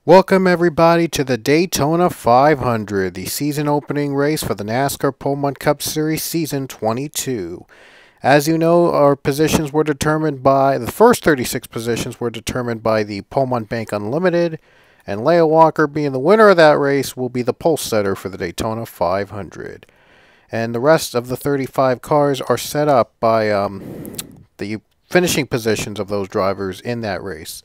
Welcome everybody to the Daytona 500, the season opening race for the NASCAR Pole Month Cup Series Season 22. As you know, our positions were determined by, the first 36 positions were determined by the Pole Month Bank Unlimited, and Leah Walker, being the winner of that race, will be the pole setter for the Daytona 500. And the rest of the 35 cars are set up by the finishing positions of those drivers in that race.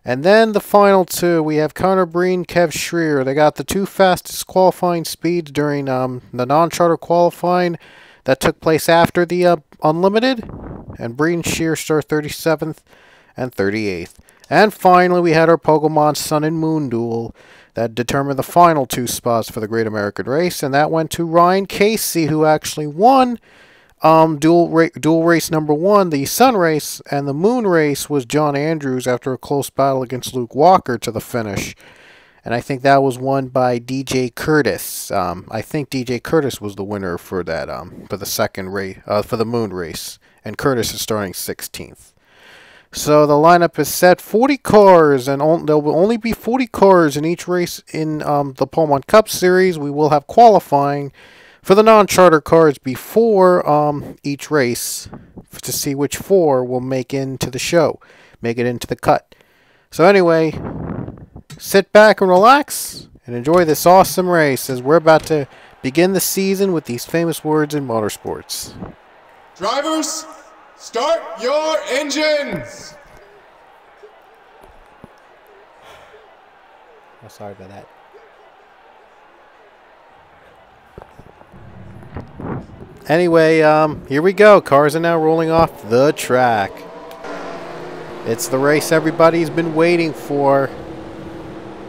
And then the final two, we have Connor Breen, Kev Schreier. They got the two fastest qualifying speeds during the non-charter qualifying that took place after the Unlimited. And Breen and Schreier start 37th and 38th. And finally, we had our Pokemon Sun and Moon duel that determined the final two spots for the Great American Race. And that went to Ryan Casey, who actually won dual race number one, the Sun race, and the Moon race was John Andrews after a close battle against Luke Walker to the finish. And I think that was won by DJ Curtis. I think DJ Curtis was the winner for that for the second race, for the Moon race, and Curtis is starting 16th. So the lineup is set: 40 cars, and there will only be 40 cars in each race in the Pole Month Cup Series. We will have qualifying for the non-charter cars before each race to see which four will make it into the cut. So anyway, sit back and relax and enjoy this awesome race as we're about to begin the season with these famous words in motorsports. Drivers, start your engines! Oh, sorry about that. Anyway, here we go. Cars are now rolling off the track. It's the race everybody's been waiting for.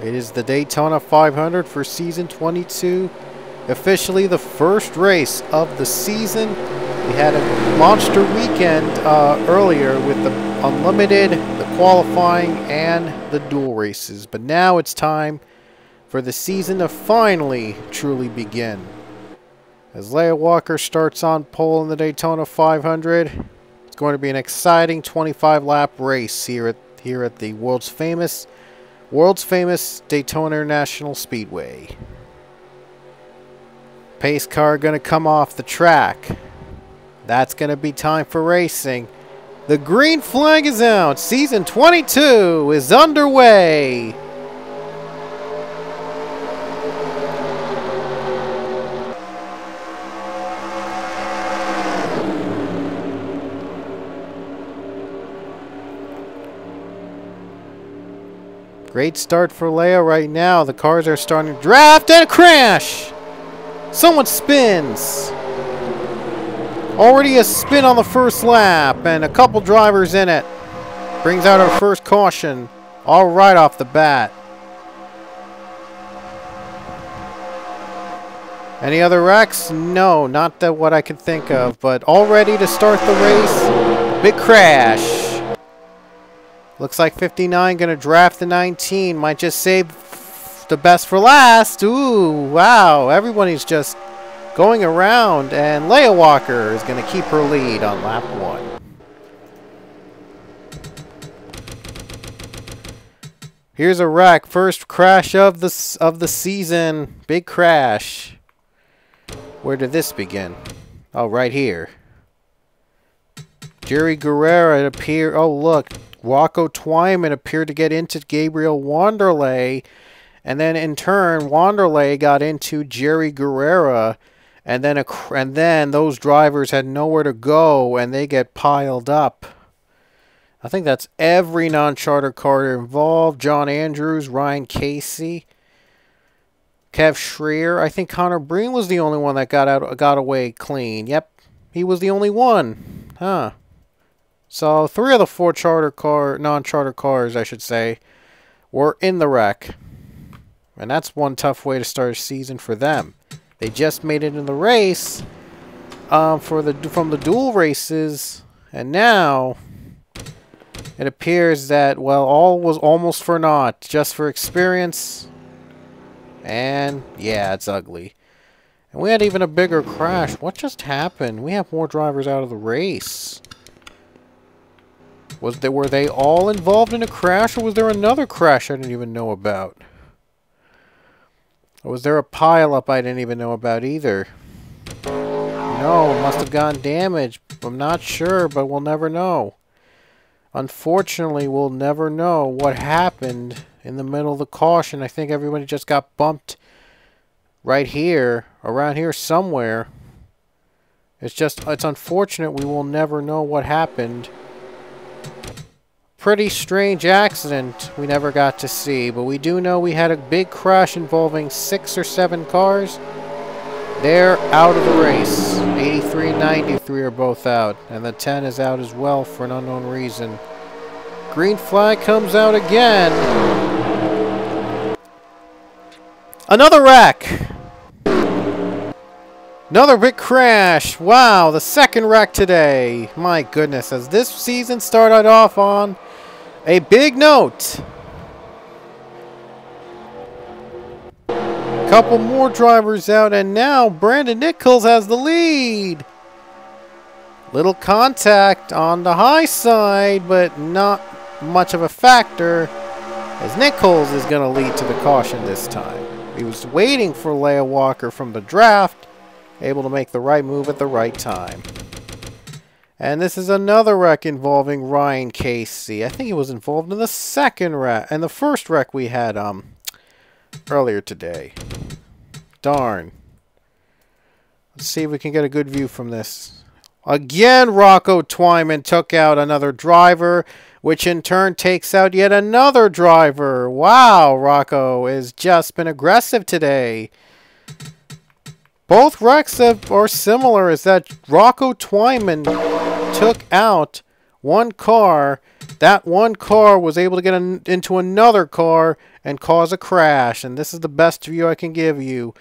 It is the Daytona 500 for Season 22. Officially the first race of the season. We had a monster weekend earlier with the Unlimited, the qualifying, and the dual races. But now it's time for the season to finally truly begin. As Leah Walker starts on pole in the Daytona 500, it's going to be an exciting 25-lap race here at the world's famous Daytona International Speedway. Pace car going to come off the track. That's going to be time for racing. The green flag is out. Season 22 is underway. Great start for Leah right now. The cars are starting to draft and a crash. Someone spins. Already a spin on the first lap and a couple drivers in it. Brings out our first caution. All right off the bat. Any other wrecks? No, not that what I can think of, but all ready to start the race. Big crash. Looks like 59 going to draft the 19. Might just save the best for last. Ooh, wow. Everybody's just going around. And Leah Walker is going to keep her lead on lap 1. Here's a wreck. First crash of the season. Big crash. Where did this begin? Oh, right here. Jerry Guerrero appeared. Oh, look. Rocco Twyman appeared to get into Gabriel Wanderlei, and then in turn Wanderlei got into Jerry Guerrera, and then those drivers had nowhere to go and they get piled up. I think that's every non-charter car involved. John Andrews, Ryan Casey, Kev Schreier. I think Connor Breen was the only one that got away clean. Yep, he was the only one. Huh. So 3 of the 4 non-charter cars, I should say, were in the wreck. And that's one tough way to start a season for them. They just made it in the race from the dual races, and now it appears that, well, all was almost for naught, just for experience. And yeah, it's ugly. And we had even a bigger crash. What just happened? We have more drivers out of the race. Were they all involved in a crash, or was there another crash I didn't even know about? Or was there a pileup I didn't even know about either? No, it must have gotten damaged. I'm not sure, but we'll never know. Unfortunately, we'll never know what happened in the middle of the caution. I think everybody just got bumped right here, around here somewhere. It's unfortunate we will never know what happened. Pretty strange accident we never got to see, but we do know we had a big crash involving 6 or 7 cars. They're out of the race. 83 and 93 are both out, and the 10 is out as well for an unknown reason. Green flag comes out again. Another wreck. Another big crash. Wow, the second wreck today. My goodness, as this season started off on a big note. Couple more drivers out, and now Brandon Nichols has the lead. Little contact on the high side, but not much of a factor, as Nichols is going to lead to the caution this time. He was waiting for Leia Walker from the draft, able to make the right move at the right time. And this is another wreck involving Ryan Casey. I think he was involved in the second wreck, and the first wreck we had earlier today. Darn. Let's see if we can get a good view from this. Again, Rocco Twyman took out another driver, which in turn takes out yet another driver. Wow, Rocco has just been aggressive today. Both wrecks are similar, is that Rocco Twyman took out one car. That one car was able to get into another car and cause a crash. And this is the best view I can give you.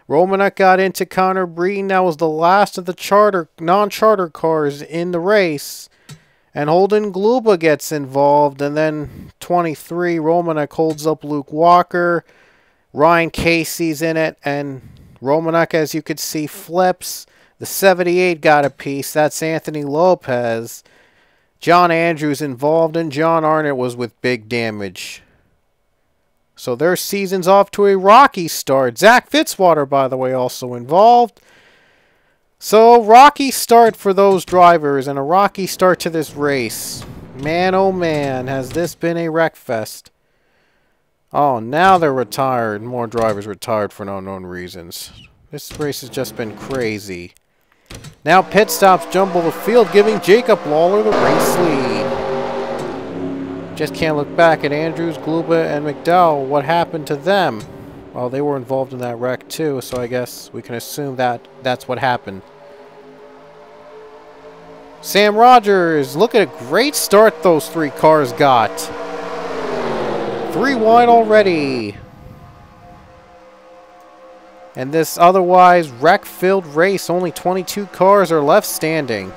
Romanek got into Connor Breton. That was the last of the non-charter cars in the race. And Holden Gluba gets involved. And then 23, Romanek holds up Luke Walker. Ryan Casey's in it. And Romanek, as you could see, flips. The 78 got a piece. That's Anthony Lopez. John Andrews involved, and John Arnott was with big damage. So their season's off to a rocky start. Zach Fitzwater, by the way, also involved. So rocky start for those drivers, and a rocky start to this race. Man, oh man, has this been a wreck fest. Oh, now they're retired. More drivers retired for unknown reasons. This race has just been crazy. Now pit stops jumble the field, giving Jacob Lawler the race lead. Just can't look back at Andrews, Gluba, and McDowell. What happened to them? Well, they were involved in that wreck too, so I guess we can assume that that's what happened. Sam Rogers, look at a great start those 3 cars got. 3 wide already. And this otherwise wreck-filled race, only 22 cars are left standing.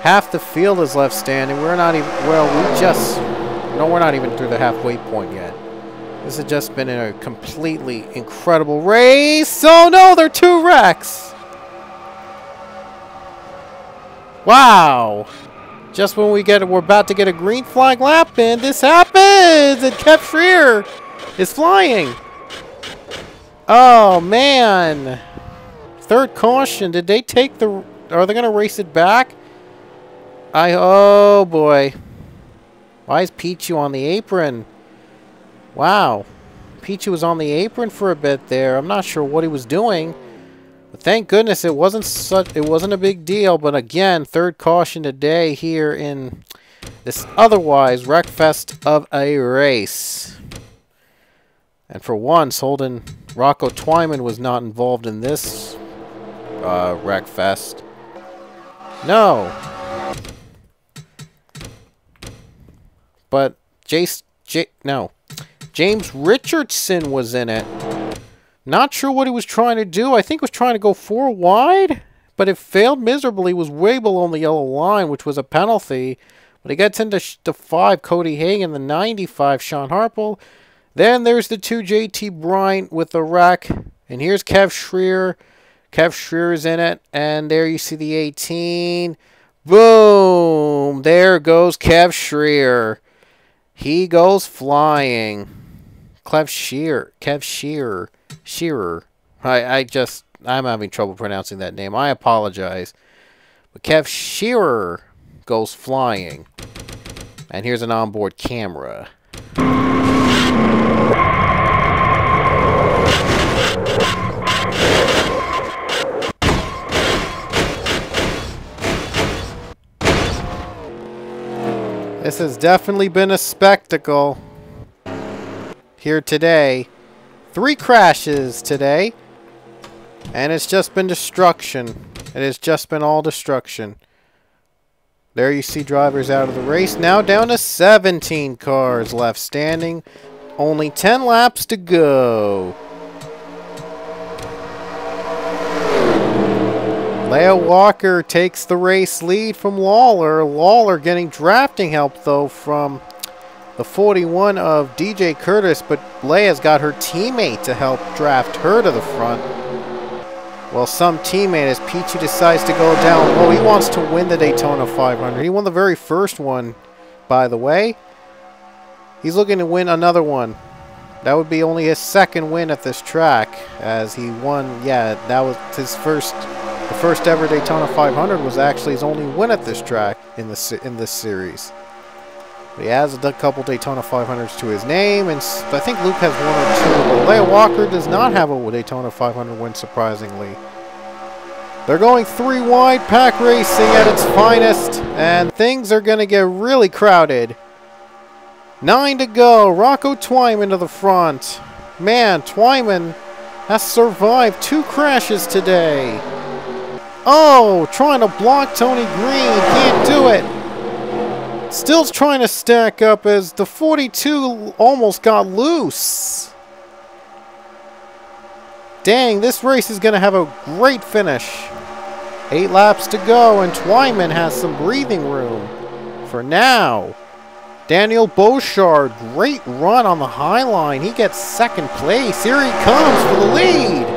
Half the field is left standing. We're not even, well, we're not even through the halfway point yet. This has just been a completely incredible race. Oh no, there are 2 wrecks. Wow. Just when we're about to get a green flag lap in, this happens, and Kev Schreier is flying. Oh, man. Third caution. Did they take the... Are they going to race it back? Oh, boy. Why is Pichu on the apron? Wow. Pichu was on the apron for a bit there. I'm not sure what he was doing. But thank goodness it wasn't a big deal. But again, third caution today here in this otherwise wreckfest of a race. And for once, Rocco Twyman was not involved in this wreckfest. No. But James Richardson was in it. Not sure what he was trying to do. I think he was trying to go 4 wide, but it failed miserably. He was way below the yellow line, which was a penalty. But he gets into the 5, Cody Hagan, the 95, Sean Harple. Then there's the 2, JT Bryant with the wreck. And here's Kev Schreier. Kev Schreier's in it. And there you see the 18. Boom! There goes Kev Schreier. He goes flying. Kev Shearer. I'm having trouble pronouncing that name. I apologize. But Kev Shearer goes flying. And here's an onboard camera. This has definitely been a spectacle here today. 3 crashes today. And it's just been destruction. It has just been all destruction. There you see drivers out of the race. Now down to 17 cars left standing. Only 10 laps to go. Leo Walker takes the race lead from Lawler. Lawler getting drafting help, though, from the 41 of DJ Curtis, but Leia's got her teammate to help draft her to the front. Well, some teammate, as Peachy decides to go down low, he wants to win the Daytona 500. He won the very first one, by the way. He's looking to win another one. That would be only his second win at this track, as he won, yeah, that was his first. The first ever Daytona 500 was actually his only win at this track in this series. But he has a couple Daytona 500s to his name, and I think Luke has 1 or 2. But Leo Walker does not have a Daytona 500 win, surprisingly. They're going 3 wide, pack racing at its finest, and things are going to get really crowded. 9 to go. Rocco Twyman to the front. Man, Twyman has survived 2 crashes today. Oh, trying to block Tony Green. Can't do it. Still trying to stack up as the 42 almost got loose. Dang, this race is going to have a great finish. 8 laps to go, and Twyman has some breathing room for now. Daniel Beauchard, great run on the high line. He gets 2nd place. Here he comes for the lead.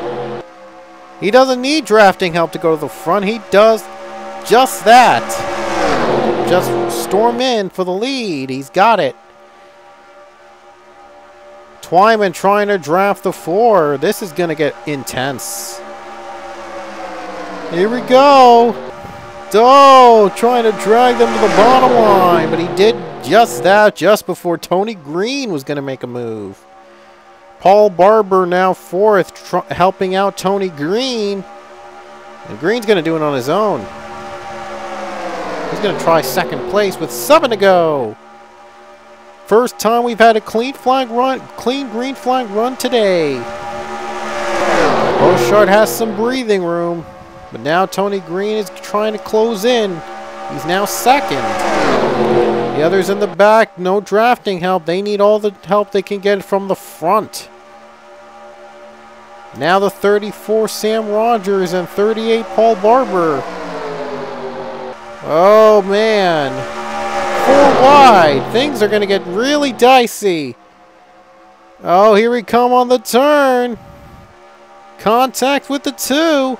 He doesn't need drafting help to go to the front. He does just that. Just storm in for the lead. He's got it. Twyman trying to draft the 4. This is going to get intense. Here we go. Oh, trying to drag them to the bottom line. But he did just that just before Tony Green was going to make a move. Paul Barber now 4th, helping out Tony Green. And Green's going to do it on his own. He's going to try 2nd place with 7 to go. First time we've had a clean green flag run today. Beauchard has some breathing room. But now Tony Green is trying to close in. He's now 2nd. The others in the back, no drafting help. They need all the help they can get from the front. Now the 34 Sam Rogers and 38 Paul Barber. Oh man. 4 wide. Things are going to get really dicey. Oh, here we come on the turn. Contact with the 2.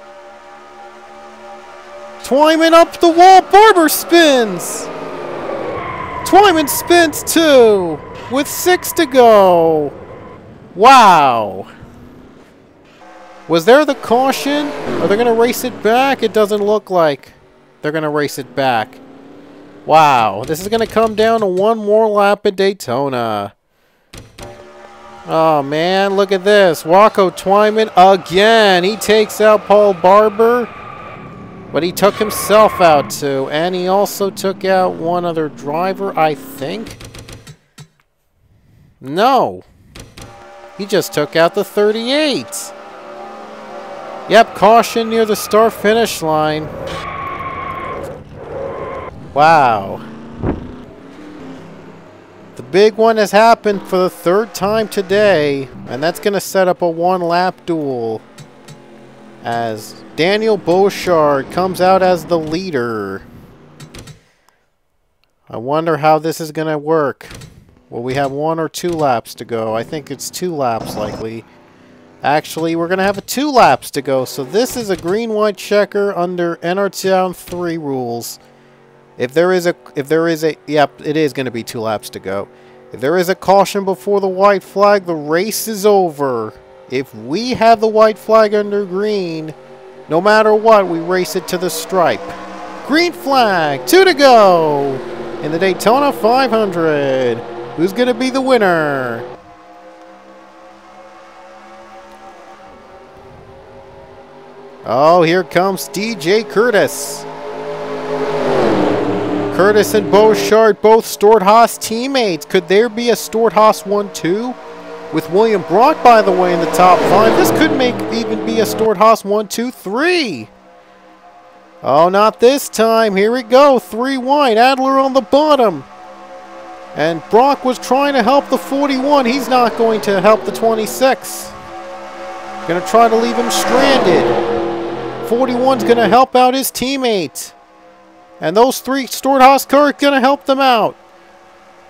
Twyman up the wall. Barber spins. Twyman spins 2 with 6 to go. Wow. Was there the caution? Are they going to race it back? It doesn't look like they're going to race it back. Wow. This is going to come down to 1 more lap at Daytona. Oh, man. Look at this. Rocco Twyman again. He takes out Paul Barber. But he took himself out too. And he also took out one other driver, I think. No. He just took out the 38. Yep, caution near the start-finish line. Wow. The big one has happened for the 3rd time today, and that's going to set up a 1-lap duel as Daniel Beauchard comes out as the leader. I wonder how this is going to work. Will we have 1 or 2 laps to go? I think it's 2 laps likely. Actually, we're going to have 2 laps to go. So this is a green-white checker under NRTown 3 rules. If there is a, yep, it is going to be 2 laps to go. If there is a caution before the white flag, the race is over. If we have the white flag under green, no matter what, we race it to the stripe. Green flag, 2 to go in the Daytona 500. Who's going to be the winner? Oh, here comes DJ Curtis. Curtis and Beauchard, both Stewart-Haas teammates. Could there be a Stewart-Haas 1-2? With William Brock, by the way, in the top 5. This could even be a Stewart-Haas 1-2-3. Oh, not this time. Here we go. 3 wide. Adler on the bottom. And Brock was trying to help the 41. He's not going to help the 26. Going to try to leave him stranded. 41's going to help out his teammate. And those 3 Stewart-Haas cars are going to help them out.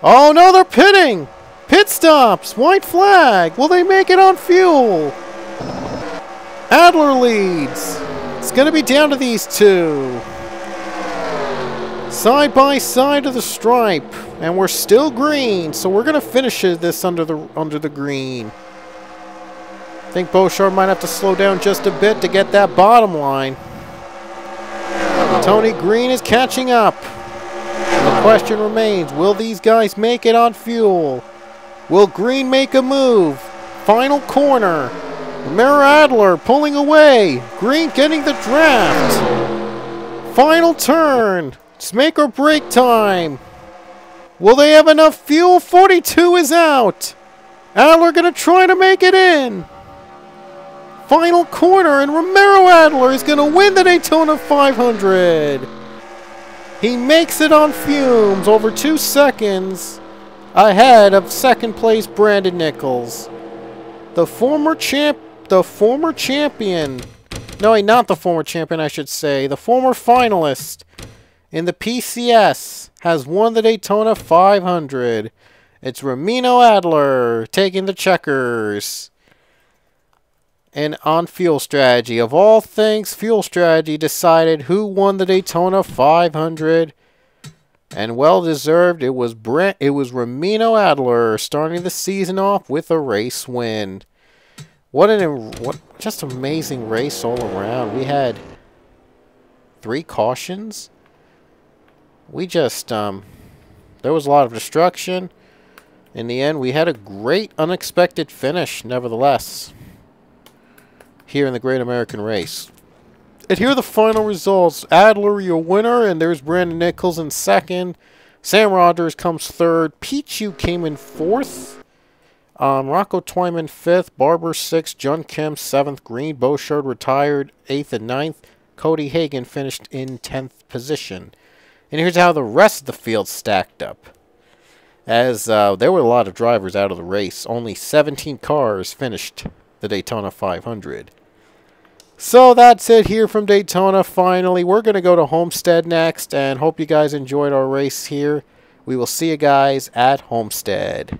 Oh, no, they're pitting. Pit stops. White flag. Will they make it on fuel? Adler leads. It's going to be down to these 2. Side by side of the stripe. And we're still green, so we're going to finish this under the green. I think Beauchard might have to slow down just a bit to get that bottom line. Tony Green is catching up. The question remains, will these guys make it on fuel? Will Green make a move? Final corner. Romero Adler pulling away. Green getting the draft. Final turn. It's make or break time. Will they have enough fuel? 42 is out. Adler going to try to make it in. Final corner, and Romero Adler is going to win the Daytona 500. He makes it on fumes over 2 seconds ahead of second place Brandon Nichols. The former champion. No, not the former champion, I should say. The former finalist in the PCS has won the Daytona 500. It's Romero Adler taking the checkers. And on Fuel Strategy, of all things, Fuel Strategy decided who won the Daytona 500, and well deserved. It was Romero Adler starting the season off with a race win. What just amazing race all around. We had 3 cautions. We just there was a lot of destruction. In the end, we had a great unexpected finish, nevertheless, here in the Great American Race. And here are the final results. Adler, your winner, and there's Brandon Nichols in second. Sam Rogers comes third. Pichu came in fourth. Rocco Twyman fifth. Barber sixth. John Kim seventh. Green Beauchard retired 8th and 9th. Cody Hagan finished in 10th position. And here's how the rest of the field stacked up. As there were a lot of drivers out of the race. Only 17 cars finished the Daytona 500. So that's it here from Daytona. Finally, we're going to go to Homestead next, and hope you guys enjoyed our race here. We will see you guys at Homestead.